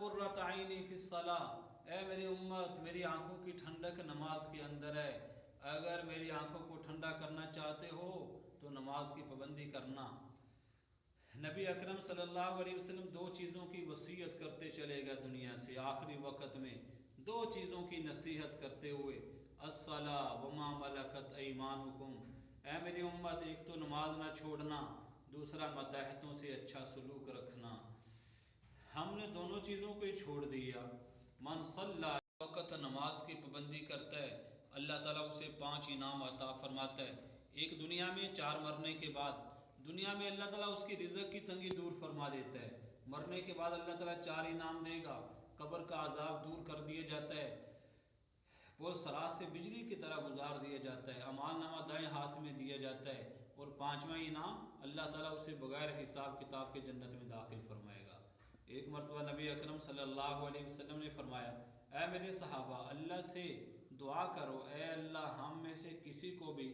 قرۃ عینی فی الصلاۃ، اے میری امت، میری آنکھوں کی ٹھنڈک نماز کے اندر ہے۔ اگر میری آنکھوں کو ٹھنڈا کرنا چاہتے ہو تو نماز کی پابندی کرنا۔ نبی اکرم صلی اللہ علیہ وسلم دو چیزوں کی وصیت کرتے چلے گئے دنیا سے آخری وقت میں، دو چیزوں کی نصیحت کرتے ہوئے، الصلاۃ وما ملکت ایمانکم، اے میری امت، ایک تو نماز نہ چھوڑنا، دوسرا ماتحتوں سے اچھا سلوک رکھنا۔ ہم نے دونوں چیزوں کو ہی چھوڑ دیا۔ من صلی وقت نماز کی پابندی کرتا ہے، اللہ تعالیٰ اسے 5 انعام عطا فرماتا ہے۔ ایک دنیا میں 4 مرنے کے بعد، دنیا میں اللہ تعالیٰ اس کی رزق کی تنگی دور فرما دیتا ہے، مرنے کے بعد اللہ تعالیٰ 4 انعام دے گا، قبر کا عذاب دور کر دیا جاتا ہے، وہ سرات سے بجلی کی طرح گزار دیا جاتا ہے، اعمال نامہ دائیں ہاتھ میں دیا جاتا ہے، اور 5واں انعام اللہ تعالیٰ اسے بغیر حساب کتاب کے جنت میں داخل فرمائے گا۔ ایک مرتبہ نبی اکرم صلی اللہ علیہ وسلم نے فرمایا، اے میرے صحابہ، اللہ سے دعا کرو، اے اللہ ہم میں سے کسی کو بھی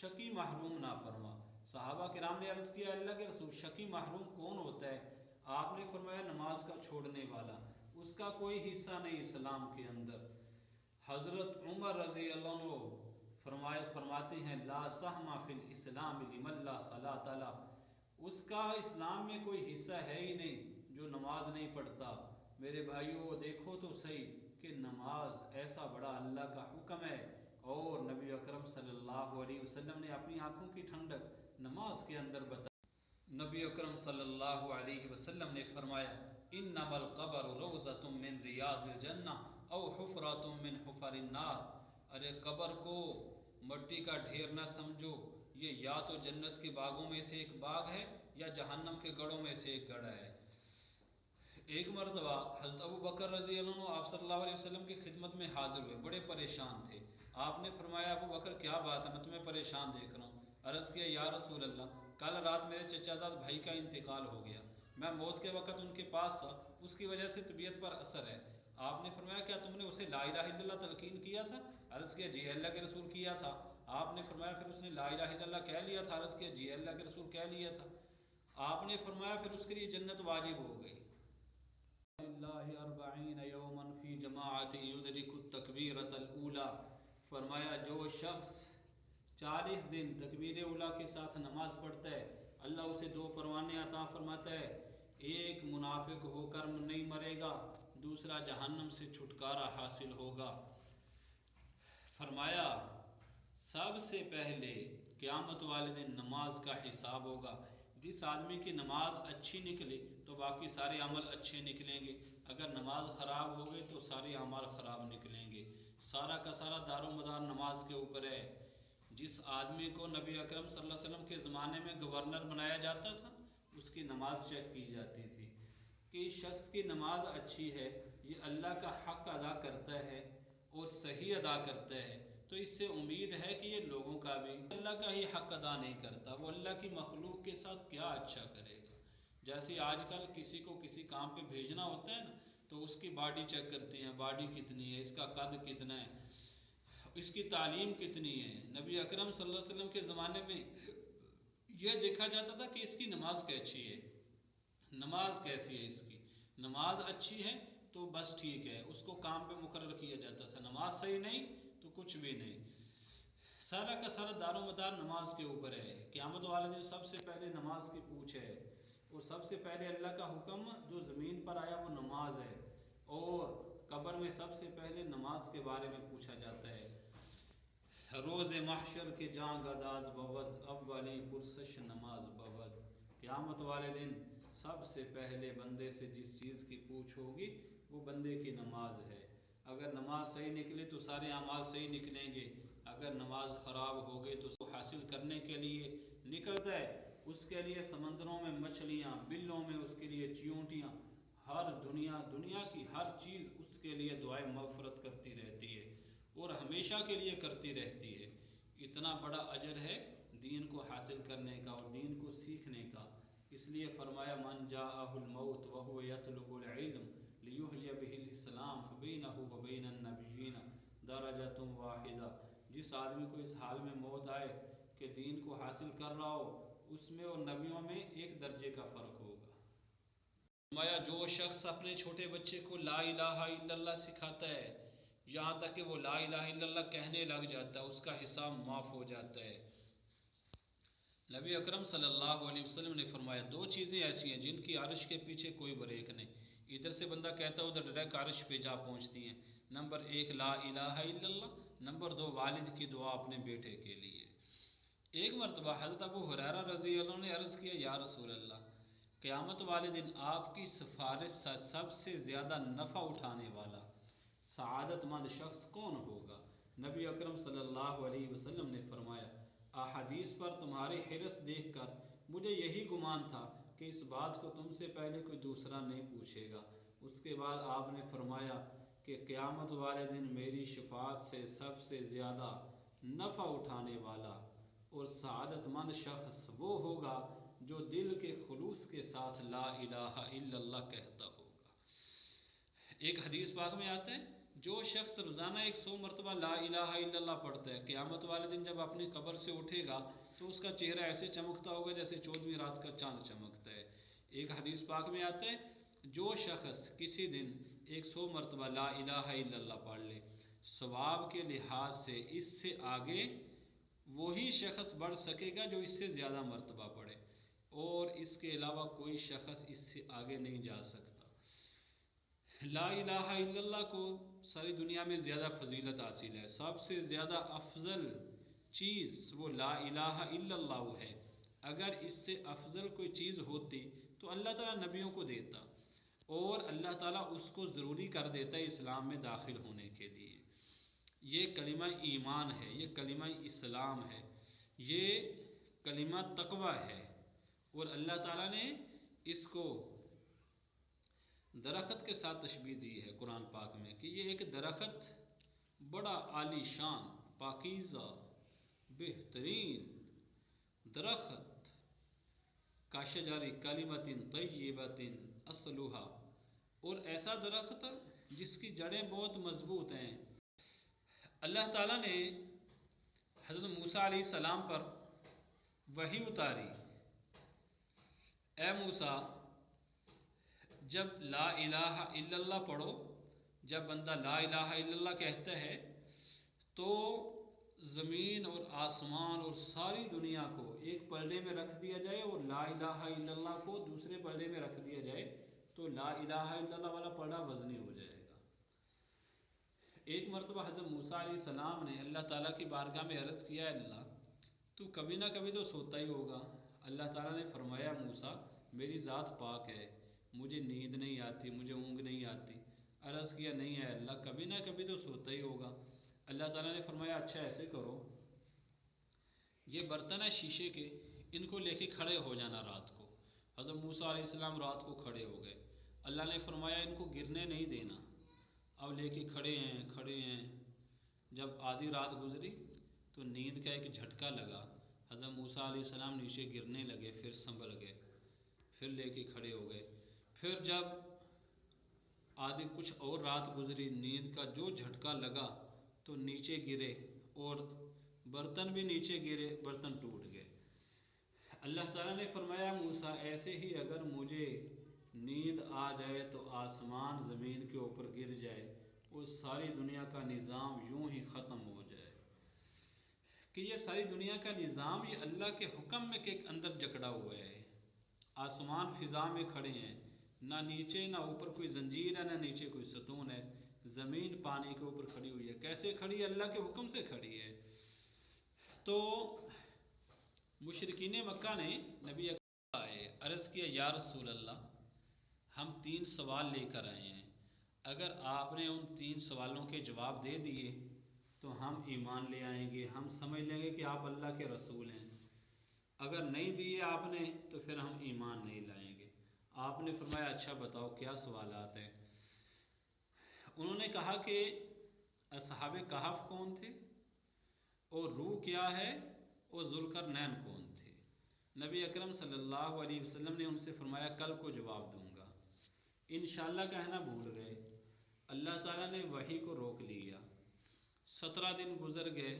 شقی محروم نہ فرما۔ صحابہ کرام نے عرض کیا، اللہ کے رسول، شقی محروم کون ہوتا ہے؟ آپ نے فرمایا، نماز کا چھوڑنے والا، اس کا کوئی حصہ نہیں اسلام کے اندر۔ حضرت عمر رضی اللہ عنہ فرماتے ہیں، لا سہم فی الاسلام لمن لا صلاۃ لہ، اس کا اسلام میں کوئی حصہ ہے ہی نہیں جو نماز نہیں پڑھتا۔ میرے بھائیوں، دیکھو تو صحیح کہ نماز ایسا بڑا اللہ کا حکم ہے، اور نبی اکرم صلی اللہ علیہ وسلم نے اپنی آنکھوں کی ٹھنڈک نماز کے اندر بتائی۔ نبی اکرم صلی اللہ علیہ وسلم نے فرمایا، انما القبر روضۃ من ریاض الجنہ او حفرۃ من حفر النار، ارے قبر کو مٹی کا ڈھیر نہ سمجھو، یہ یا تو جنت کے باغوں میں سے ایک باغ ہے یا جہنم کے گڑھوں میں سے ایک گڑھ ہے۔ ایک مرتبہ حضرت ابو بکر رضی اللہ عنہ آپ صلی اللہ علیہ وسلم کی خدمت میں حاضر ہوئے، بڑے پریشان تھے۔ آپ نے فرمایا، ابو بکر کیا بات ہے، میں تمہیں پریشان دیکھ رہا ہوں۔ عرض کیا، یا رسول اللہ، کل رات میرے چچا زاد بھائی کا انتقال ہو گیا، میں موت کے وقت ان کے پاس تھا، اس کی وجہ سے طبیعت پر اثر ہے۔ آپ نے فرمایا، کیا تم نے اسے لا الہ الا اللہ تلقین کیا تھا؟ عرض کیا، جی اللہ کے رسول کیا تھا۔ آپ نے فرمایا، پھر اس نے لا الہ الا اللہ کہہ لیا تھا؟ عرض کیا، جی اللہ کے رسول کہہ لیا تھا۔ آپ نے فرمایا، پھر اس کے لیے جنت واجب ہو گئی۔ اللہ 40 یوما فی جماعت یدرک التکبیرۃ الاولی، فرمایا جو شخص 40 دن تکبیر اولیٰ کے ساتھ نماز پڑھتا ہے، اللہ اسے 2 پروانے عطا فرماتا ہے، ایک منافق ہو کر نہیں مرے گا، دوسرا جہنم سے چھٹکارا حاصل ہوگا۔ فرمایا سب سے پہلے قیامت والے دن نماز کا حساب ہوگا، جس آدمی کی نماز اچھی نکلی تو باقی سارے عمل اچھے نکلیں گے، اگر نماز خراب ہو گئی تو سارے عمل خراب نکلیں گے۔ سارا کا سارا دار و مدار نماز کے اوپر ہے۔ جس آدمی کو نبی اکرم صلی اللہ علیہ وسلم کے زمانے میں گورنر بنایا جاتا تھا، اس کی نماز چیک کی جاتی تھی کہ اس شخص کی نماز اچھی ہے، یہ اللہ کا حق ادا کرتا ہے اور صحیح ادا کرتا ہے، تو اس سے امید ہے کہ یہ لوگوں کا بھی اللہ کا ہی حق ادا نہیں کرتا، وہ اللہ کی مخلوق کے ساتھ کیا اچھا کرے گا۔ جیسے آج کل کسی کو کسی کام پہ بھیجنا ہوتا ہے نا، تو اس کی باڈی چیک کرتے ہیں، باڈی کتنی ہے، اس کا قد کتنا ہے، اس کی تعلیم کتنی ہے۔ نبی اکرم صلی اللہ علیہ وسلم کے زمانے میں یہ دیکھا جاتا تھا کہ اس کی نماز کیسی ہے، نماز کیسی ہے، اس کی نماز اچھی ہے تو بس ٹھیک ہے، اس کو کام پہ مقرر کیا جاتا تھا، نماز صحیح نہیں تو کچھ بھی نہیں۔ سارا کا سارا دار و مدار نماز کے اوپر ہے۔ قیامت والے دن سب سے پہلے نماز کی پوچھ ہے، اور سب سے پہلے اللہ کا حکم جو زمین پر آیا وہ نماز ہے، اور قبر میں سب سے پہلے نماز کے بارے میں پوچھا جاتا ہے۔ روز محشر کے جاں گداز بود، اولی پرسش نماز بود۔ قیامت والے دن سب سے پہلے بندے سے جس چیز کی پوچھ ہوگی وہ بندے کی نماز ہے۔ اگر نماز صحیح نکلے تو سارے اعمال صحیح نکلیں گے، اگر نماز خراب ہو گئی تو اس کو حاصل کرنے کے لیے نکلتا ہے، اس کے لیے سمندروں میں مچھلیاں، بلوں میں اس کے لیے چیونٹیاں، ہر دنیا کی ہر چیز اس کے لیے دعائیں مغفرت کرتی رہتی ہے اور ہمیشہ کے لیے کرتی رہتی ہے۔ اتنا بڑا اجر ہے دین کو حاصل کرنے کا اور دین کو سیکھنے کا، اس لیے فرمایا، من جاءہ الموت وہو یطلب العلم لیحیی بہ الاسلام فبینہ وبین النبیین درجۃ واحدہ۔ جس آدمی کو اس حال میں موت آئے کہ دین کو حاصل کر رہا ہو، اس میں اور نبیوں میں 1 درجے کا فرق ہوگا۔ فرمایا جو شخص اپنے چھوٹے بچے کو لا الہ الا اللہ سکھاتا ہے یہاں تک کہ وہ لا الہ الا اللہ کہنے لگ جاتا ہے اس کا حساب معاف ہو جاتا ہے۔ نبی اکرم صلی اللہ علیہ وسلم نے فرمایا دو چیزیں ایسی ہیں جن کی عرش کے پیچھے کوئی بریک نہیں، ادھر سے بندہ کہتا ہے ادھر ڈائریکٹ عرش پہ جا پہنچتی ہیں۔ نمبر ایک لا الہ الا اللہ، نمبر دو والد کی دعا اپنے بیٹے کے لیے۔ ایک مرتبہ حضرت ابو ہریرہ رضی اللہ عنہ نے عرض کیا یا رسول اللہ قیامت والے دن آپ کی سفارش سے سب سے زیادہ نفع اٹھانے والا سعادت مند شخص کون ہوگا؟ نبی اکرم صلی اللہ علیہ وسلم نے فرمایا احادیث پر تمہاری حرص دیکھ کر مجھے یہی گمان تھا کہ اس بات کو تم سے پہلے کوئی دوسرا نہیں پوچھے گا۔ اس کے بعد آپ نے فرمایا کہ قیامت والے دن میری شفاعت سے سب سے زیادہ نفع اٹھانے والا اور سعادت مند شخص وہ ہوگا جو دل کے خلوص کے ساتھ لا الہ الا اللہ کہتا ہوگا۔ ایک حدیث پاک میں آتا ہے جو شخص روزانہ 100 مرتبہ لا الہ الا اللہ پڑھتا ہے قیامت والے دن جب اپنی قبر سے اٹھے گا تو اس کا چہرہ ایسے چمکتا ہوگا جیسے 14ویں رات کا چاند چمکتا ہے۔ ایک حدیث پاک میں آتا ہے جو شخص کسی دن 100 مرتبہ لا الہ الا اللہ پڑھ لے ثواب کے لحاظ سے اس سے آگے وہی شخص بڑھ سکے گا جو اس سے زیادہ مرتبہ پڑھے، اور اس کے علاوہ کوئی شخص اس سے آگے نہیں جا سکتا۔ لا الہ الا اللہ کو ساری دنیا میں زیادہ فضیلت حاصل ہے، سب سے زیادہ افضل چیز وہ لا الہ الا اللہ ہے۔ اگر اس سے افضل کوئی چیز ہوتی تو اللہ تعالیٰ نبیوں کو دیتا اور اللہ تعالیٰ اس کو ضروری کر دیتا ہے اسلام میں داخل ہونے کے لیے۔ یہ کلمہ ایمان ہے، یہ کلمہ اسلام ہے، یہ کلمہ تقوی ہے، اور اللہ تعالیٰ نے اس کو درخت کے ساتھ تشبیہ دی ہے قرآن پاک میں کہ یہ ایک درخت بڑا عالی شان پاکیزہ بہترین درخت کاشجر کلمۃ طیبۃ اصلھا، اور ایسا درخت جس کی جڑیں بہت مضبوط ہیں۔ اللہ تعالیٰ نے حضرت موسیٰ علیہ السلام پر وحی اتاری، اے موسیٰ جب لا الہ الا اللہ پڑھو، جب بندہ لا الہ الا اللہ کہتا ہے تو زمین اور آسمان اور ساری دنیا کو ایک پلڑے میں رکھ دیا جائے اور لا الہ الا اللہ کو دوسرے پلڑے میں رکھ دیا جائے تو لا الہ الا اللہ والا پلڑا وزنی ہو جائے گا۔ ایک مرتبہ حضرت موسیٰ علیہ السلام نے اللہ تعالیٰ کی بارگاہ میں عرض کیا اللہ تو کبھی نہ کبھی تو سوتا ہی ہوگا۔ اللہ تعالیٰ نے فرمایا موسیٰ میری ذات پاک ہے، مجھے نیند نہیں آتی، مجھے اونگ نہیں آتی۔ عرض کیا نہیں ہے اللہ کبھی نہ کبھی تو سوتا ہی ہوگا۔ اللہ تعالیٰ نے فرمایا اچھا ایسے کرو، یہ برتن ہے شیشے کے، ان کو لے کے کھڑے ہو جانا رات کو۔ حضرت موسیٰ علیہ السلام رات کو کھڑے ہو گئے، اللہ نے فرمایا ان کو گرنے نہیں دینا، اب لے کے کھڑے ہیں۔ جب آدھی رات گزری تو نیند کا ایک جھٹکا لگا، حضرت موسیٰ علیہ السلام نیچے گرنے لگے، پھر سنبھل گئے، پھر لے کے کھڑے ہو گئے۔ پھر جب آدھی کچھ اور رات گزری، نیند کا جو جھٹکا لگا تو نیچے گرے اور برتن بھی نیچے گرے، برتن ٹوٹ گئے۔ اللہ تعالیٰ نے فرمایا موسیٰ ایسے ہی اگر مجھے نیند آ جائے تو آسمان زمین کے اوپر گر جائے اور ساری دنیا کا نظام یوں ہی ختم ہو جائے، کہ یہ ساری دنیا کا نظام یہ اللہ کے حکم میں کے اندر جکڑا ہوا ہے۔ آسمان فضا میں کھڑے ہیں، نہ نیچے نہ اوپر کوئی زنجیر ہے، نہ نیچے کوئی ستون ہے، زمین پانی کے اوپر کھڑی ہوئی ہے۔ کیسے کھڑی ہے؟ اللہ کے حکم سے کھڑی ہے۔ تو مشرکین مکہ نے نبی اکرم آئے عرض کیا یا رسول اللہ ہم 3 سوال لے کر آئے ہیں، اگر آپ نے ان 3 سوالوں کے جواب دے دیے تو ہم ایمان لے آئیں گے، ہم سمجھ لیں گے کہ آپ اللہ کے رسول ہیں، اگر نہیں دیے آپ نے تو پھر ہم ایمان نہیں لائیں گے۔ آپ نے فرمایا اچھا بتاؤ کیا سوالات ہیں؟ انہوں نے کہا کہ اصحاب کہف کون تھے، اور روح کیا ہے، اور ذوالقرنین کون تھے؟ نبی اکرم صلی اللہ علیہ وسلم نے ان سے فرمایا کل کو جواب دوں گا۔ انشاءاللہ کہنا بھول گئے، اللہ تعالیٰ نے وحی کو روک لیا۔ 17 دن گزر گئے،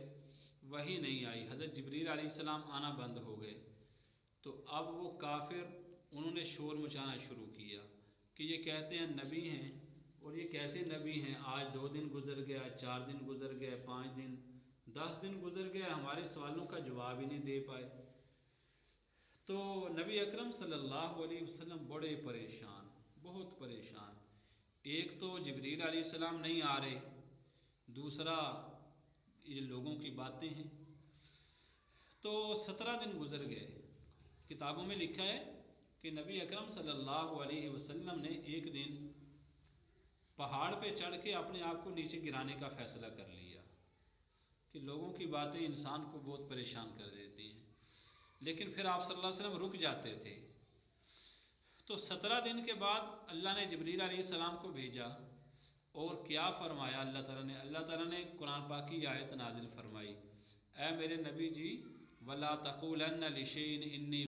وحی نہیں آئی، حضرت جبریل علیہ السلام آنا بند ہو گئے۔ تو اب وہ کافر انہوں نے شور مچانا شروع کیا، کہ یہ کہتے ہیں نبی ہیں، اور یہ کیسے نبی ہیں؟ آج 2 دن گزر گیا، 4 دن گزر گئے، 5 دن، 10 دن گزر گئے، ہمارے سوالوں کا جواب ہی نہیں دے پائے۔ تو نبی اکرم صلی اللہ علیہ وسلم بڑے پریشان، بہت پریشان۔ ایک تو جبریل علیہ السلام نہیں آ رہے، دوسرا یہ لوگوں کی باتیں ہیں۔ تو 17 دن گزر گئے۔ کتابوں میں لکھا ہے کہ نبی اکرم صلی اللہ علیہ وسلم نے ایک دن پہاڑ پہ چڑھ کے اپنے آپ کو نیچے گرانے کا فیصلہ کر لیا کہ لوگوں کی باتیں انسان کو بہت پریشان کر دیتی ہیں، لیکن پھر آپ صلی اللہ علیہ وسلم رک جاتے تھے۔ تو 17 دن کے بعد اللہ نے جبریل علیہ السلام کو بھیجا، اور کیا فرمایا اللہ تعالیٰ نے قرآن پاک کی آیت نازل فرمائی، اے میرے نبی جی، وَلَا تَقُولَنَّ لِشَيْءٍ إِنِّي